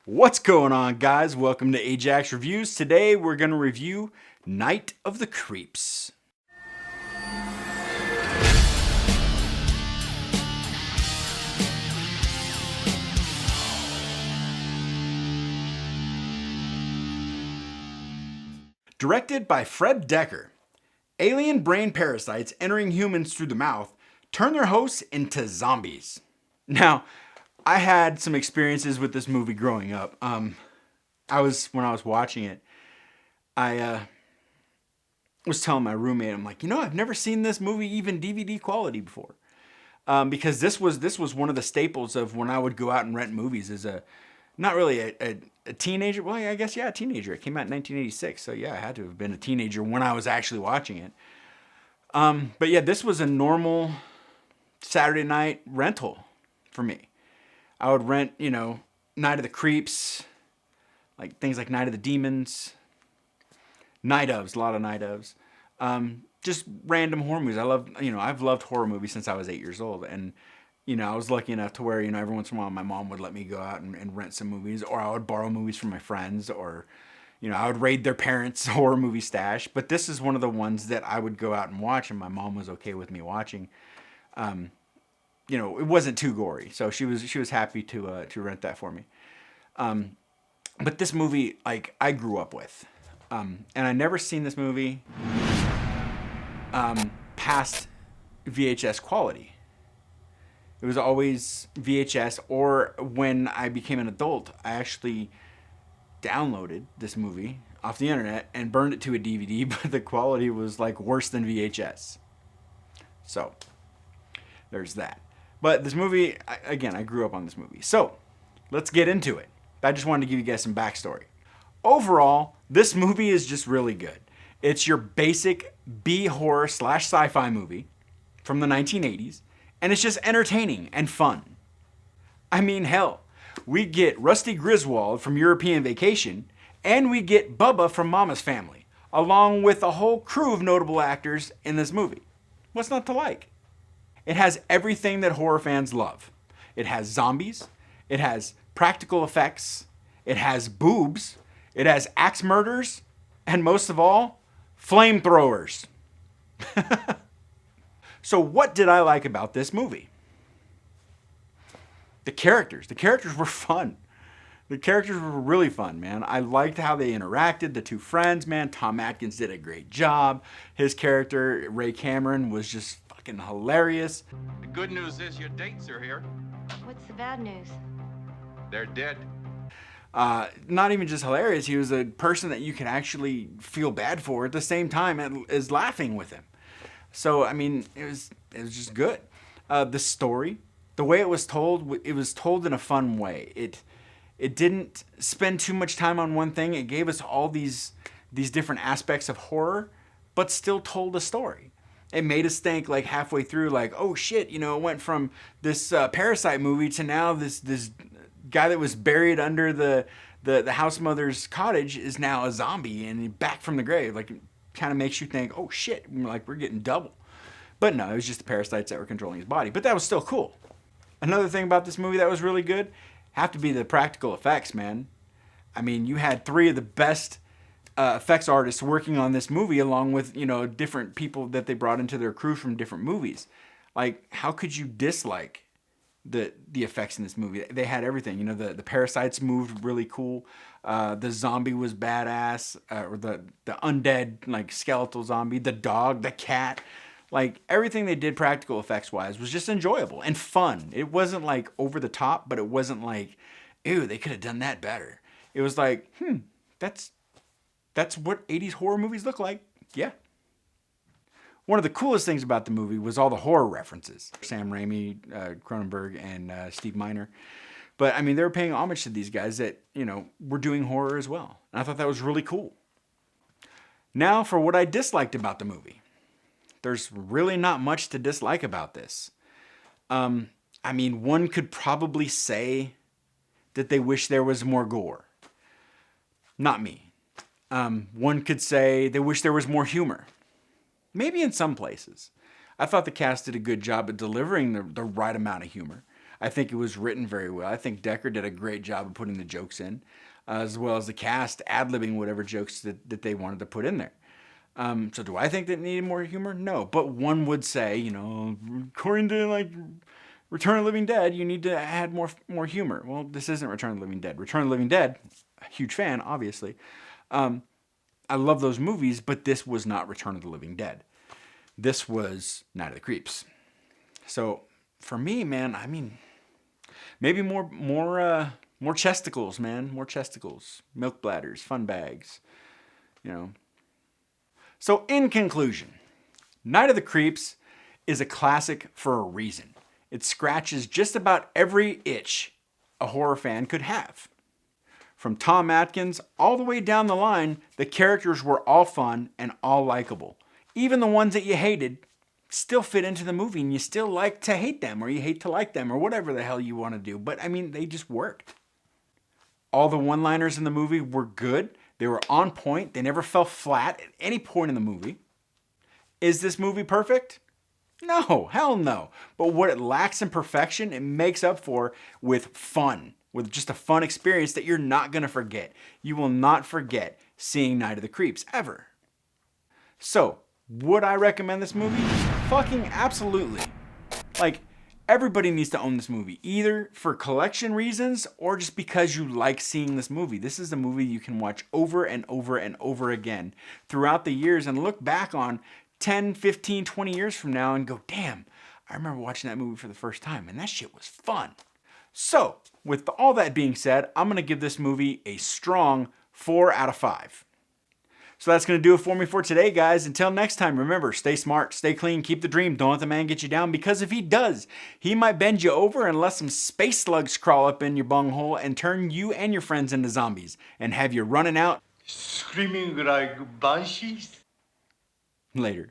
What's going on, guys? Welcome to Ajax Reviews. Today we're going to review Night of the Creeps. Directed by Fred Dekker, alien brain parasites entering humans through the mouth turn their hosts into zombies. Now, I had some experiences with this movie growing up. When I was watching it, I was telling my roommate, I'm like, I've never seen this movie even DVD quality before, because this was one of the staples of when I would go out and rent movies as not really a teenager. Well, I guess, a teenager. It came out in 1986, so yeah, I had to have been a teenager when I was actually watching it. But yeah, this was a normal Saturday night rental for me. I would rent, Night of the Creeps, like things like Night of the Demons, Night ofs, a lot of Night ofs. Just random horror movies. I've loved horror movies since I was 8 years old. And, I was lucky enough to where, every once in a while my mom would let me go out and rent some movies, or I would borrow movies from my friends, or, I would raid their parents' horror movie stash. But this is one of the ones that I would go out and watch, and my mom was okay with me watching. It wasn't too gory, so she was happy to rent that for me. But this movie, like, I grew up with, and I never seen this movie past VHS quality. It was always VHS, or when I became an adult, I actually downloaded this movie off the internet and burned it to a DVD, but the quality was like worse than VHS. So there's that. But this movie, again, I grew up on this movie. So let's get into it. I just wanted to give you guys some backstory. Overall, this movie is just really good. It's your basic B horror / sci-fi movie from the 1980s, and it's just entertaining and fun. I mean, hell, we get Rusty Griswold from European Vacation, and we get Bubba from Mama's Family, along with a whole crew of notable actors in this movie. What's not to like? It has everything that horror fans love. It has zombies. It has practical effects. It has boobs. It has axe murders. And most of all, flamethrowers. So what did I like about this movie? The characters. The characters were fun. The characters were really fun, man. I liked how they interacted. The two friends, man. Tom Atkins did a great job. His character, Ray Cameron, was just fucking hilarious. The good news is your dates are here. What's the bad news? They're dead. Not even just hilarious. He was a person that you can actually feel bad for at the same time as laughing with him. So, I mean, it was just good. The story, the way it was told in a fun way. It didn't spend too much time on one thing. It gave us all these different aspects of horror, but still told a story. It made us think, like, halfway through, like, oh shit, it went from this Parasite movie to now this guy that was buried under the house mother's cottage is now a zombie and back from the grave. Like, it kind of makes you think, oh shit, like, we're getting double. But no, it was just the parasites that were controlling his body. But that was still cool. Another thing about this movie that was really good have to be the practical effects, man. I mean, you had three of the best effects artists working on this movie, along with, different people that they brought into their crew from different movies. Like, how could you dislike the effects in this movie? They had everything. The parasites moved really cool. The zombie was badass, or the undead, like, skeletal zombie, the dog, the cat. Like, everything they did practical effects wise was just enjoyable and fun. It wasn't like over the top, but it wasn't like, ew, they could have done that better. It was like, that's what 80s horror movies look like. Yeah. One of the coolest things about the movie was all the horror references. Sam Raimi, Cronenberg, and Steve Miner. But, I mean, they were paying homage to these guys that, were doing horror as well. And I thought that was really cool. Now, for what I disliked about the movie. There's really not much to dislike about this. I mean, one could probably say that they wish there was more gore. Not me. One could say they wish there was more humor. Maybe in some places. I thought the cast did a good job at delivering the right amount of humor. I think it was written very well. I think Dekker did a great job of putting the jokes in, as well as the cast ad-libbing whatever jokes that they wanted to put in there. So do I think that it needed more humor? No. But one would say, you know, according to like Return of the Living Dead, you need to add more humor. Well, this isn't Return of the Living Dead. Return of the Living Dead, a huge fan, obviously. I love those movies, but this was not Return of the Living Dead. This was Night of the Creeps. So for me, man, I mean, maybe more chesticles, man. More chesticles. Milk bladders, fun bags, you know. So in conclusion, Night of the Creeps is a classic for a reason. It scratches just about every itch a horror fan could have. From Tom Atkins all the way down the line, the characters were all fun and all likable. Even the ones that you hated still fit into the movie, and you still like to hate them, or you hate to like them, or whatever the hell you want to do. But I mean, they just worked. All the one-liners in the movie were good. They were on point. They never fell flat at any point in the movie. Is this movie perfect? No, hell no. But what it lacks in perfection, it makes up for with fun, with just a fun experience that you're not going to forget. You will not forget seeing Night of the Creeps, ever. So, would I recommend this movie? Fucking absolutely. Like, everybody needs to own this movie, either for collection reasons or just because you like seeing this movie. This is a movie you can watch over and over and over again throughout the years and look back on 10, 15, 20 years from now and go, damn, I remember watching that movie for the first time and that shit was fun. So, with all that being said, I'm going to give this movie a strong 4 out of 5. So that's going to do it for me for today, guys. Until next time, remember, stay smart, stay clean, keep the dream, don't let the man get you down, because if he does, he might bend you over and let some space slugs crawl up in your bunghole and turn you and your friends into zombies and have you running out screaming like banshees. later.